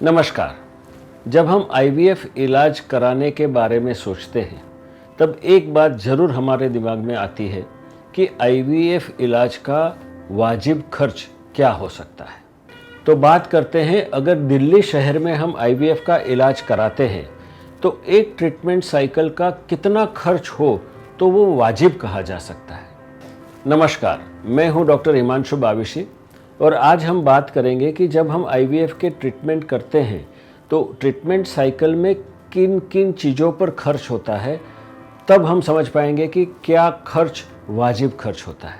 नमस्कार। जब हम आईवीएफ इलाज कराने के बारे में सोचते हैं तब एक बात ज़रूर हमारे दिमाग में आती है कि आईवीएफ इलाज का वाजिब खर्च क्या हो सकता है। तो बात करते हैं, अगर दिल्ली शहर में हम आईवीएफ का इलाज कराते हैं तो एक ट्रीटमेंट साइकिल का कितना खर्च हो तो वो वाजिब कहा जा सकता है। नमस्कार, मैं हूं डॉक्टर हिमांशु बाविशी और आज हम बात करेंगे कि जब हम आईवीएफ के ट्रीटमेंट करते हैं तो ट्रीटमेंट साइकिल में किन किन चीज़ों पर खर्च होता है, तब हम समझ पाएंगे कि क्या खर्च वाजिब खर्च होता है।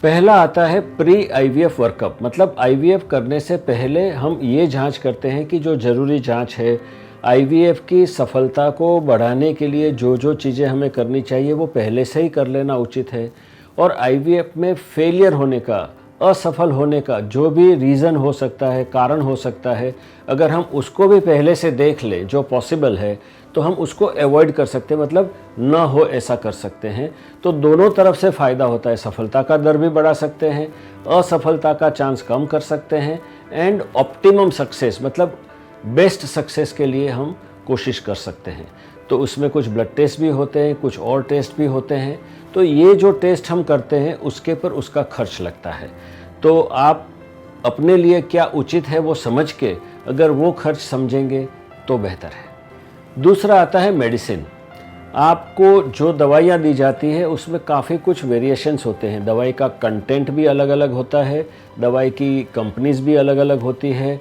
पहला आता है प्री आईवीएफ वर्कअप, मतलब आईवीएफ करने से पहले हम ये जांच करते हैं कि जो ज़रूरी जांच है, आईवीएफ की सफलता को बढ़ाने के लिए जो जो चीज़ें हमें करनी चाहिए वो पहले से ही कर लेना उचित है। और आईवीएफ में फेलियर होने का, असफल होने का जो भी रीज़न हो सकता है, कारण हो सकता है, अगर हम उसको भी पहले से देख लें जो पॉसिबल है तो हम उसको अवॉइड कर सकते हैं, मतलब ना हो ऐसा कर सकते हैं। तो दोनों तरफ से फ़ायदा होता है, सफलता का दर भी बढ़ा सकते हैं, असफलता का चांस कम कर सकते हैं एंड ऑप्टिमम सक्सेस, मतलब बेस्ट सक्सेस के लिए हम कोशिश कर सकते हैं। तो उसमें कुछ ब्लड टेस्ट भी होते हैं, कुछ और टेस्ट भी होते हैं। तो ये जो टेस्ट हम करते हैं उसके पर उसका खर्च लगता है। तो आप अपने लिए क्या उचित है वो समझ के अगर वो खर्च समझेंगे तो बेहतर है। दूसरा आता है मेडिसिन। आपको जो दवाइयाँ दी जाती है उसमें काफ़ी कुछ वेरिएशंस होते हैं। दवाई का कंटेंट भी अलग अलग होता है, दवाई की कंपनीज भी अलग अलग होती है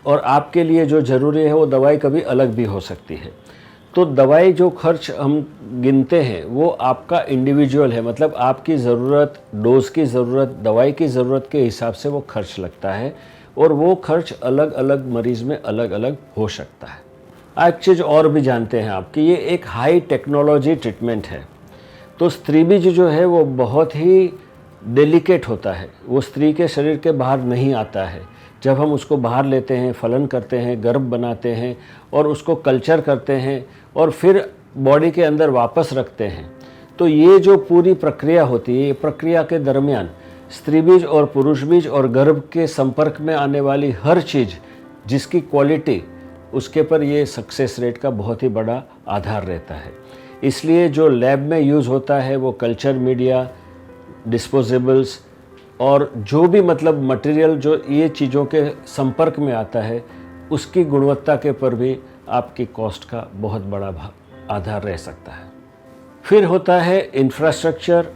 और आपके लिए जो ज़रूरी है वो दवाई कभी अलग भी हो सकती है। तो दवाई जो खर्च हम गिनते हैं वो आपका इंडिविजुअल है, मतलब आपकी ज़रूरत, डोज की ज़रूरत, दवाई की ज़रूरत के हिसाब से वो खर्च लगता है और वो खर्च अलग अलग मरीज़ में अलग अलग हो सकता है। एक चीज़ और भी जानते हैं आप कि ये एक हाई टेक्नोलॉजी ट्रीटमेंट है। तो स्त्री बीज जो है वो बहुत ही डेलिकेट होता है, वो स्त्री के शरीर के बाहर नहीं आता है। जब हम उसको बाहर लेते हैं, फलन करते हैं, गर्भ बनाते हैं और उसको कल्चर करते हैं और फिर बॉडी के अंदर वापस रखते हैं, तो ये जो पूरी प्रक्रिया होती है, ये प्रक्रिया के दरमियान स्त्री बीज और पुरुष बीज और गर्भ के संपर्क में आने वाली हर चीज़ जिसकी क्वालिटी, उसके पर ये सक्सेस रेट का बहुत ही बड़ा आधार रहता है। इसलिए जो लैब में यूज़ होता है वो कल्चर मीडिया, डिस्पोजेबल्स और जो भी मतलब मटेरियल जो ये चीज़ों के संपर्क में आता है उसकी गुणवत्ता के पर भी आपकी कॉस्ट का बहुत बड़ा आधार रह सकता है। फिर होता है infrastructure,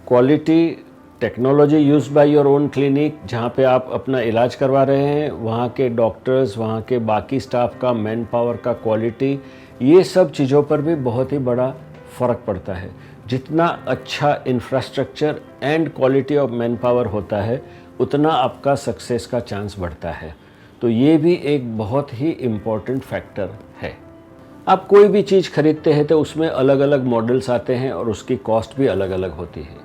quality, technology used by your own clinic, जहाँ पे आप अपना इलाज करवा रहे हैं, वहाँ के डॉक्टर्स, वहाँ के बाकी स्टाफ का, मैन पावर का क्वालिटी, ये सब चीज़ों पर भी बहुत ही बड़ा फ़र्क पड़ता है। जितना अच्छा infrastructure and quality of man power होता है उतना आपका सक्सेस का चांस बढ़ता है। तो ये भी एक बहुत ही इम्पॉर्टेंट फैक्टर है। आप कोई भी चीज़ खरीदते हैं तो उसमें अलग अलग मॉडल्स आते हैं और उसकी कॉस्ट भी अलग अलग होती है,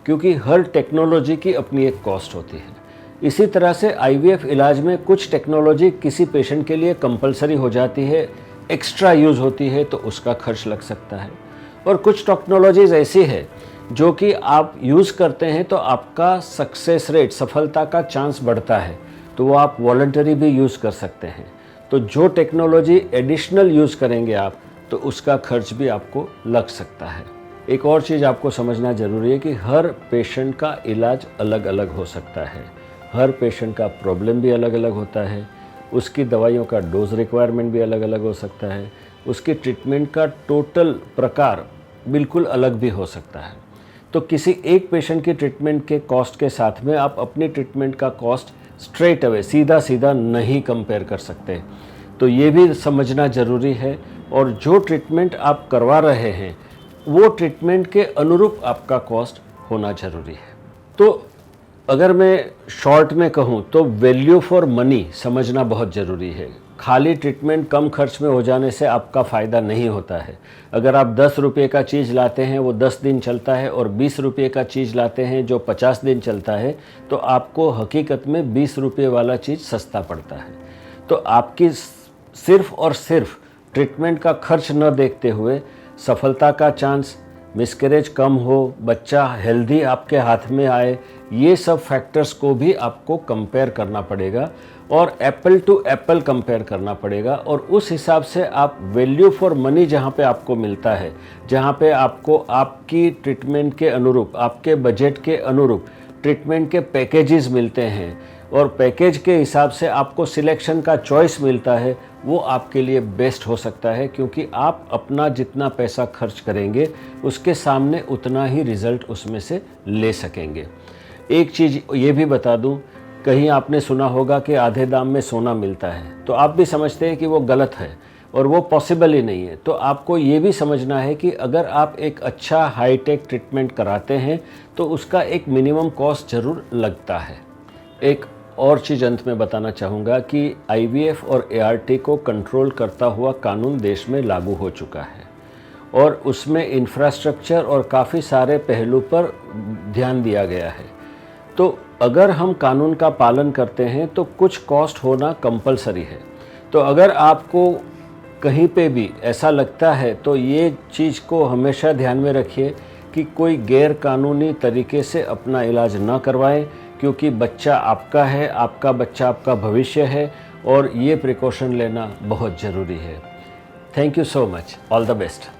क्योंकि हर टेक्नोलॉजी की अपनी एक कॉस्ट होती है। इसी तरह से आईवीएफ इलाज में कुछ टेक्नोलॉजी किसी पेशेंट के लिए कंपलसरी हो जाती है, एक्स्ट्रा यूज़ होती है तो उसका खर्च लग सकता है। और कुछ टेक्नोलॉजीज़ ऐसी है जो कि आप यूज़ करते हैं तो आपका सक्सेस रेट, सफलता का चांस बढ़ता है, तो वो आप वॉलंटरी भी यूज़ कर सकते हैं। तो जो टेक्नोलॉजी एडिशनल यूज़ करेंगे आप तो उसका खर्च भी आपको लग सकता है। एक और चीज़ आपको समझना ज़रूरी है कि हर पेशेंट का इलाज अलग अलग हो सकता है, हर पेशेंट का प्रॉब्लम भी अलग अलग होता है, उसकी दवाइयों का डोज रिक्वायरमेंट भी अलग अलग हो सकता है, उसकी ट्रीटमेंट का टोटल प्रकार बिल्कुल अलग भी हो सकता है। तो किसी एक पेशेंट की ट्रीटमेंट के कॉस्ट के साथ में आप अपनी ट्रीटमेंट का कॉस्ट स्ट्रेट अवे, सीधा सीधा नहीं कंपेयर कर सकते। तो ये भी समझना ज़रूरी है और जो ट्रीटमेंट आप करवा रहे हैं वो ट्रीटमेंट के अनुरूप आपका कॉस्ट होना ज़रूरी है। तो अगर मैं शॉर्ट में कहूँ तो वैल्यू फॉर मनी समझना बहुत ज़रूरी है। खाली ट्रीटमेंट कम खर्च में हो जाने से आपका फ़ायदा नहीं होता है। अगर आप 10 रुपये का चीज़ लाते हैं वो 10 दिन चलता है और 20 रुपये का चीज़ लाते हैं जो 50 दिन चलता है, तो आपको हकीकत में 20 रुपये वाला चीज़ सस्ता पड़ता है। तो आपकी सिर्फ़ और सिर्फ ट्रीटमेंट का खर्च न देखते हुए सफलता का चांस, मिसकैरेज कम हो, बच्चा हेल्दी आपके हाथ में आए, ये सब फैक्टर्स को भी आपको कंपेयर करना पड़ेगा और एप्पल टू एप्पल कंपेयर करना पड़ेगा, और उस हिसाब से आप वैल्यू फॉर मनी जहाँ पे आपको मिलता है, जहाँ पे आपको आपकी ट्रीटमेंट के अनुरूप, आपके बजट के अनुरूप ट्रीटमेंट के पैकेजेस मिलते हैं और पैकेज के हिसाब से आपको सिलेक्शन का चॉइस मिलता है, वो आपके लिए बेस्ट हो सकता है, क्योंकि आप अपना जितना पैसा खर्च करेंगे उसके सामने उतना ही रिज़ल्ट उसमें से ले सकेंगे। एक चीज़ ये भी बता दूं, कहीं आपने सुना होगा कि आधे दाम में सोना मिलता है, तो आप भी समझते हैं कि वो गलत है और वो पॉसिबल ही नहीं है। तो आपको ये भी समझना है कि अगर आप एक अच्छा हाईटेक ट्रीटमेंट कराते हैं तो उसका एक मिनिमम कॉस्ट ज़रूर लगता है। एक और चीज़ अंत में बताना चाहूँगा कि IVF और ART को कंट्रोल करता हुआ कानून देश में लागू हो चुका है और उसमें इंफ्रास्ट्रक्चर और काफ़ी सारे पहलू पर ध्यान दिया गया है। तो अगर हम कानून का पालन करते हैं तो कुछ कॉस्ट होना कंपलसरी है। तो अगर आपको कहीं पे भी ऐसा लगता है तो ये चीज़ को हमेशा ध्यान में रखिए कि कोई गैर कानूनी तरीके से अपना इलाज ना करवाएं, क्योंकि बच्चा आपका है, आपका बच्चा आपका भविष्य है और ये प्रिकॉशन लेना बहुत ज़रूरी है। Thank you so much. All the best.